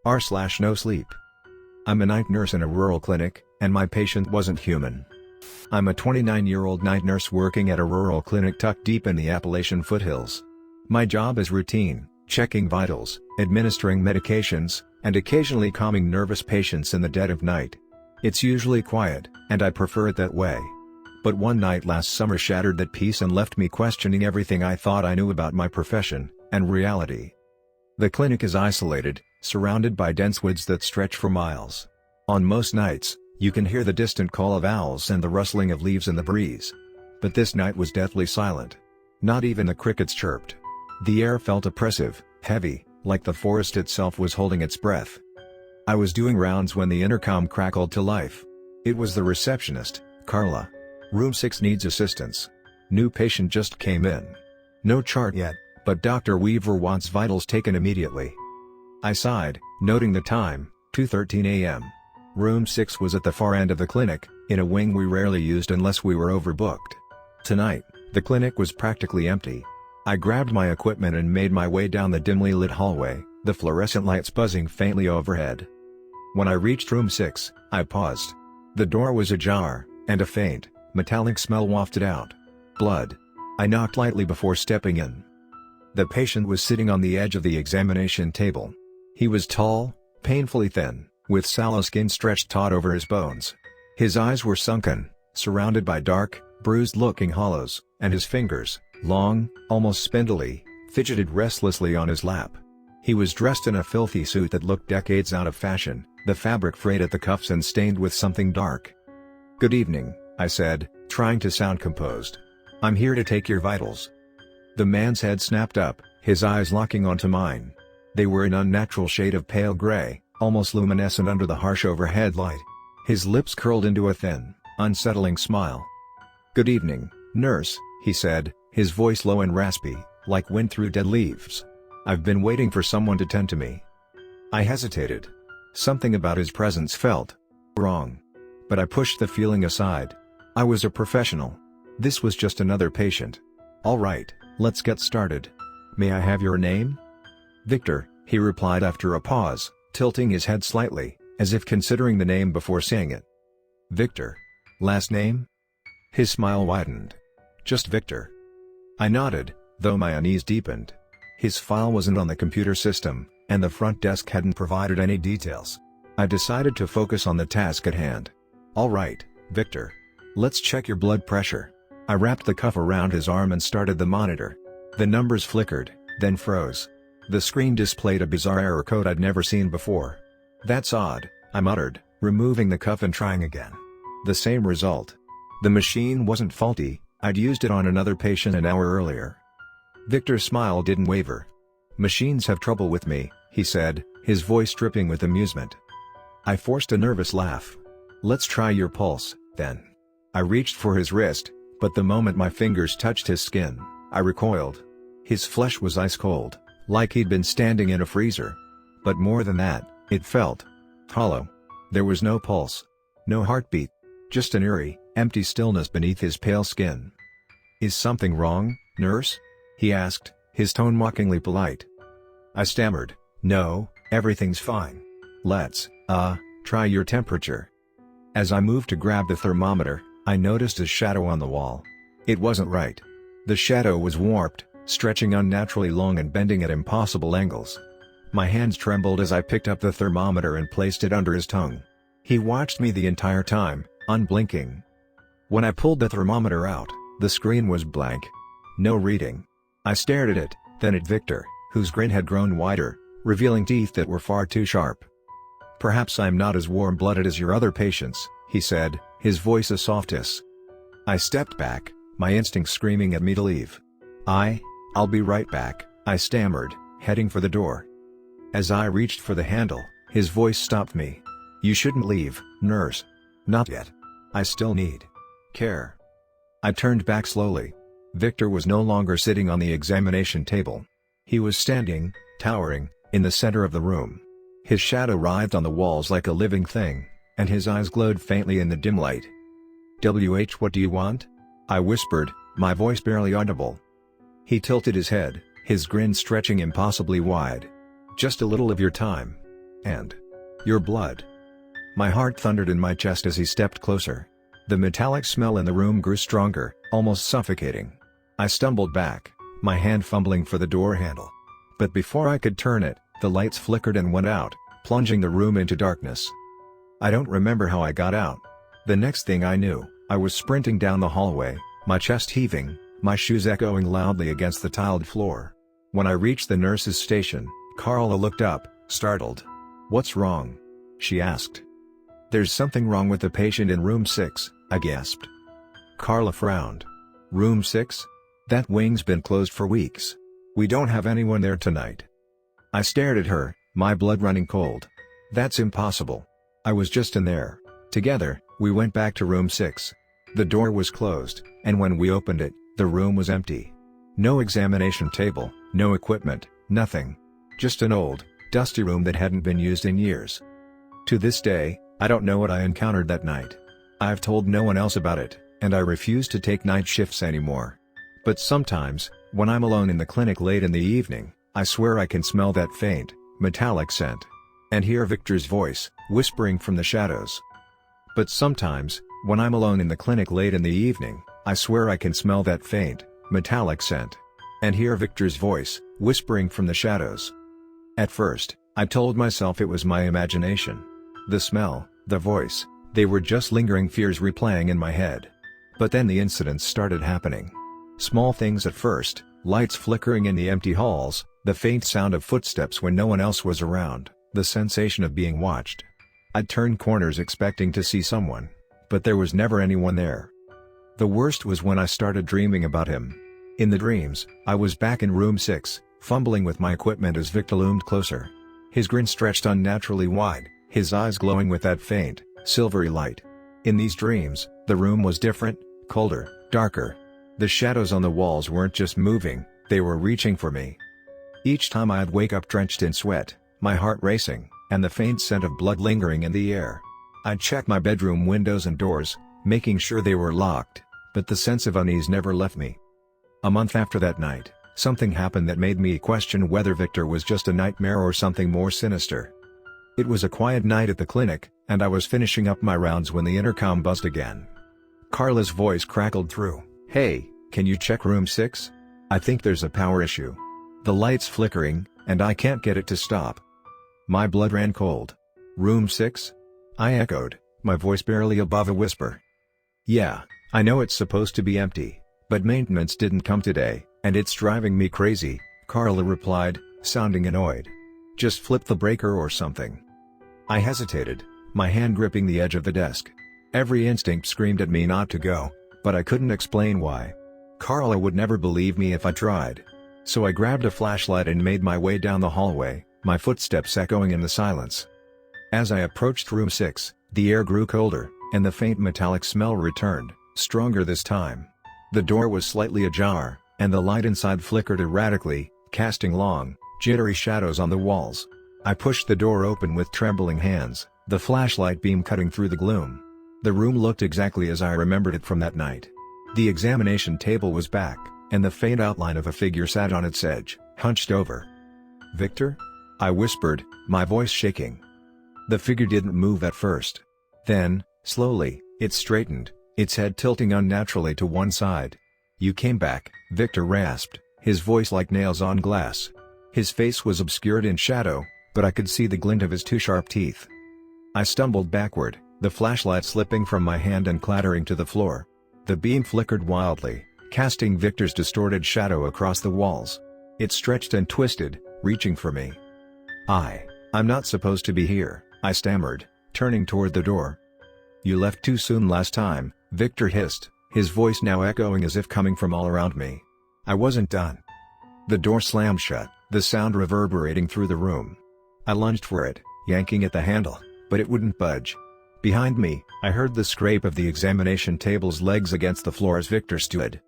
r/NoSleep. I'm a night nurse in a rural clinic, and my patient wasn't human. I'm a 29-year-old night nurse working at a rural clinic tucked deep in the Appalachian foothills. My job is routine, checking vitals, administering medications, and occasionally calming nervous patients in the dead of night. It's usually quiet, and I prefer it that way. But one night last summer shattered that peace and left me questioning everything I thought I knew about my profession and reality. The clinic is isolated, surrounded by dense woods that stretch for miles. On most nights, you can hear the distant call of owls and the rustling of leaves in the breeze. But this night was deathly silent. Not even the crickets chirped. The air felt oppressive, heavy, like the forest itself was holding its breath. I was doing rounds when the intercom crackled to life. It was the receptionist, Carla. Room 6 needs assistance. New patient just came in. No chart yet, but Dr. Weaver wants vitals taken immediately. I sighed, noting the time, 2:13 a.m. Room 6 was at the far end of the clinic, in a wing we rarely used unless we were overbooked. Tonight, the clinic was practically empty. I grabbed my equipment and made my way down the dimly lit hallway, the fluorescent lights buzzing faintly overhead. When I reached room 6, I paused. The door was ajar, and a faint, metallic smell wafted out. Blood. I knocked lightly before stepping in. The patient was sitting on the edge of the examination table. He was tall, painfully thin, with sallow skin stretched taut over his bones. His eyes were sunken, surrounded by dark, bruised-looking hollows, and his fingers, long, almost spindly, fidgeted restlessly on his lap. He was dressed in a filthy suit that looked decades out of fashion, the fabric frayed at the cuffs and stained with something dark. "Good evening," I said, trying to sound composed. "I'm here to take your vitals." The man's head snapped up, his eyes locking onto mine. They were an unnatural shade of pale gray, almost luminescent under the harsh overhead light. His lips curled into a thin, unsettling smile. "Good evening, nurse," he said, his voice low and raspy, like wind through dead leaves. "I've been waiting for someone to tend to me." I hesitated. Something about his presence felt wrong. But I pushed the feeling aside. I was a professional. This was just another patient. "All right, let's get started. May I have your name?" "Victor," he replied after a pause, tilting his head slightly, as if considering the name before saying it. "Victor. Last name?" His smile widened. "Just Victor." I nodded, though my unease deepened. His file wasn't on the computer system, and the front desk hadn't provided any details. I decided to focus on the task at hand. "All right, Victor. Let's check your blood pressure." I wrapped the cuff around his arm and started the monitor. The numbers flickered, then froze. The screen displayed a bizarre error code I'd never seen before. "That's odd," I muttered, removing the cuff and trying again. The same result. The machine wasn't faulty, I'd used it on another patient an hour earlier. Victor's smile didn't waver. "Machines have trouble with me," he said, his voice dripping with amusement. I forced a nervous laugh. "Let's try your pulse, then." I reached for his wrist, but the moment my fingers touched his skin, I recoiled. His flesh was ice cold, like he'd been standing in a freezer. But more than that, it felt hollow. There was no pulse. No heartbeat. Just an eerie, empty stillness beneath his pale skin. "Is something wrong, nurse?" he asked, his tone mockingly polite. I stammered, "No, everything's fine. Let's, try your temperature." As I moved to grab the thermometer, I noticed a shadow on the wall. It wasn't right. The shadow was warped, stretching unnaturally long and bending at impossible angles. My hands trembled as I picked up the thermometer and placed it under his tongue. He watched me the entire time, unblinking. When I pulled the thermometer out, the screen was blank. No reading. I stared at it, then at Victor, whose grin had grown wider, revealing teeth that were far too sharp. "Perhaps I'm not as warm-blooded as your other patients," he said, his voice a soft hiss. I stepped back, my instincts screaming at me to leave. I'll be right back," I stammered, heading for the door. As I reached for the handle, his voice stopped me. "You shouldn't leave, nurse. Not yet. I still need care." I turned back slowly. Victor was no longer sitting on the examination table. He was standing, towering, in the center of the room. His shadow writhed on the walls like a living thing, and his eyes glowed faintly in the dim light. What do you want?" I whispered, my voice barely audible. He tilted his head, his grin stretching impossibly wide. "Just a little of your time. And your blood. My heart thundered in my chest as he stepped closer. The metallic smell in the room grew stronger, almost suffocating. I stumbled back, my hand fumbling for the door handle. But before I could turn it, the lights flickered and went out, plunging the room into darkness. I don't remember how I got out. The next thing I knew, I was sprinting down the hallway, my chest heaving, my shoes echoing loudly against the tiled floor. When I reached the nurse's station, Carla looked up, startled. "What's wrong?" she asked. "There's something wrong with the patient in room 6, I gasped. Carla frowned. "Room 6? That wing's been closed for weeks. We don't have anyone there tonight." I stared at her, my blood running cold. "That's impossible. I was just in there." Together, we went back to room 6. The door was closed, and when we opened it, the room was empty. No examination table, no equipment, nothing. Just an old, dusty room that hadn't been used in years. To this day, I don't know what I encountered that night. I've told no one else about it, and I refuse to take night shifts anymore. But sometimes, when I'm alone in the clinic late in the evening, I swear I can smell that faint, metallic scent. And hear Victor's voice, whispering from the shadows. But sometimes, when I'm alone in the clinic late in the evening, I swear I can smell that faint, metallic scent. And hear Victor's voice, whispering from the shadows. At first, I told myself it was my imagination. The smell, the voice, they were just lingering fears replaying in my head. But then the incidents started happening. Small things at first, lights flickering in the empty halls, the faint sound of footsteps when no one else was around, the sensation of being watched. I'd turn corners expecting to see someone, but there was never anyone there. The worst was when I started dreaming about him. In the dreams, I was back in room 6, fumbling with my equipment as Victor loomed closer. His grin stretched unnaturally wide, his eyes glowing with that faint, silvery light. In these dreams, the room was different, colder, darker. The shadows on the walls weren't just moving, they were reaching for me. Each time I'd wake up drenched in sweat, my heart racing, and the faint scent of blood lingering in the air. I'd check my bedroom windows and doors, making sure they were locked, but the sense of unease never left me. A month after that night, something happened that made me question whether Victor was just a nightmare or something more sinister. It was a quiet night at the clinic, and I was finishing up my rounds when the intercom buzzed again. Carla's voice crackled through. "Hey, can you check room 6? I think there's a power issue. The light's flickering, and I can't get it to stop." My blood ran cold. "Room 6? I echoed, my voice barely above a whisper. "Yeah, I know it's supposed to be empty, but maintenance didn't come today, and it's driving me crazy," Carla replied, sounding annoyed. "Just flip the breaker or something." I hesitated, my hand gripping the edge of the desk. Every instinct screamed at me not to go, but I couldn't explain why. Carla would never believe me if I tried. So I grabbed a flashlight and made my way down the hallway, my footsteps echoing in the silence. As I approached room 6, the air grew colder, and the faint metallic smell returned, stronger this time. The door was slightly ajar, and the light inside flickered erratically, casting long, jittery shadows on the walls. I pushed the door open with trembling hands, the flashlight beam cutting through the gloom. The room looked exactly as I remembered it from that night. The examination table was back, and the faint outline of a figure sat on its edge, hunched over. "Victor?" I whispered, my voice shaking. The figure didn't move at first. Then, slowly, it straightened, its head tilting unnaturally to one side. "You came back," Victor rasped, his voice like nails on glass. His face was obscured in shadow, but I could see the glint of his two sharp teeth. I stumbled backward, the flashlight slipping from my hand and clattering to the floor. The beam flickered wildly, casting Victor's distorted shadow across the walls. It stretched and twisted, reaching for me. I'm not supposed to be here," I stammered, turning toward the door. "You left too soon last time," Victor hissed, his voice now echoing as if coming from all around me. I wasn't done. The door slammed shut, the sound reverberating through the room. I lunged for it, yanking at the handle, but it wouldn't budge. Behind me, I heard the scrape of the examination table's legs against the floor as Victor stood.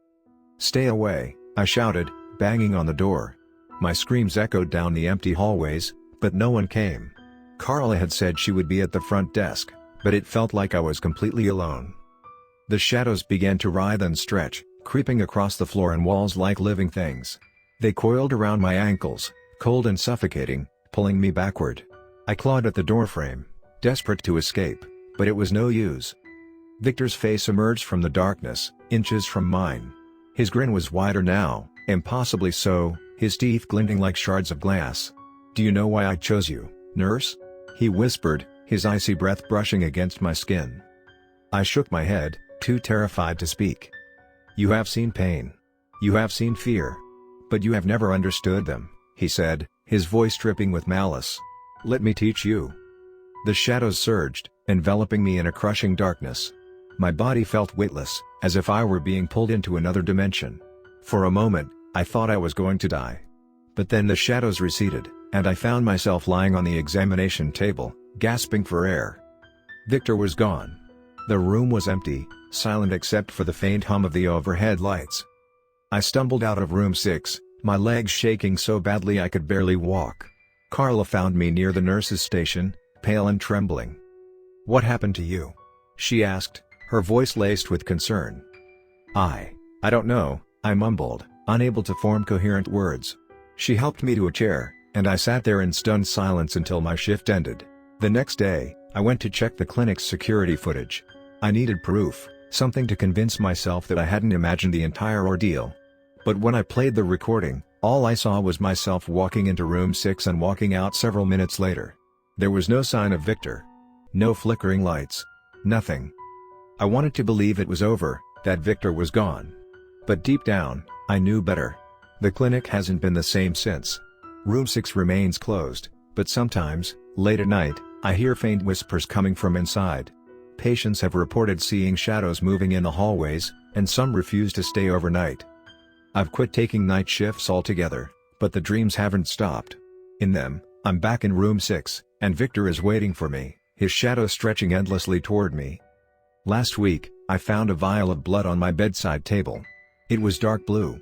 "Stay away," I shouted, banging on the door. My screams echoed down the empty hallways, but no one came. Carla had said she would be at the front desk, but it felt like I was completely alone. The shadows began to writhe and stretch, creeping across the floor and walls like living things. They coiled around my ankles, cold and suffocating, pulling me backward. I clawed at the doorframe, desperate to escape, but it was no use. Victor's face emerged from the darkness, inches from mine. His grin was wider now, impossibly so, his teeth glinting like shards of glass. "Do you know why I chose you, nurse?" he whispered, his icy breath brushing against my skin. I shook my head, too terrified to speak. "You have seen pain. You have seen fear. But you have never understood them," he said, his voice dripping with malice. "Let me teach you." The shadows surged, enveloping me in a crushing darkness. My body felt weightless, as if I were being pulled into another dimension. For a moment, I thought I was going to die. But then the shadows receded, and I found myself lying on the examination table, gasping for air. Victor was gone. The room was empty, silent except for the faint hum of the overhead lights. I stumbled out of room 6, my legs shaking so badly I could barely walk. Carla found me near the nurse's station, pale and trembling. "What happened to you?" she asked, her voice laced with concern. I don't know," I mumbled, unable to form coherent words. She helped me to a chair, and I sat there in stunned silence until my shift ended. The next day, I went to check the clinic's security footage. I needed proof, something to convince myself that I hadn't imagined the entire ordeal. But when I played the recording, all I saw was myself walking into room 6 and walking out several minutes later. There was no sign of Victor. No flickering lights. Nothing. I wanted to believe it was over, that Victor was gone. But deep down, I knew better. The clinic hasn't been the same since. Room 6 remains closed, but sometimes, late at night, I hear faint whispers coming from inside. Patients have reported seeing shadows moving in the hallways, and some refuse to stay overnight. I've quit taking night shifts altogether, but the dreams haven't stopped. In them, I'm back in room 6, and Victor is waiting for me, his shadow stretching endlessly toward me. Last week, I found a vial of blood on my bedside table. It was dark blue.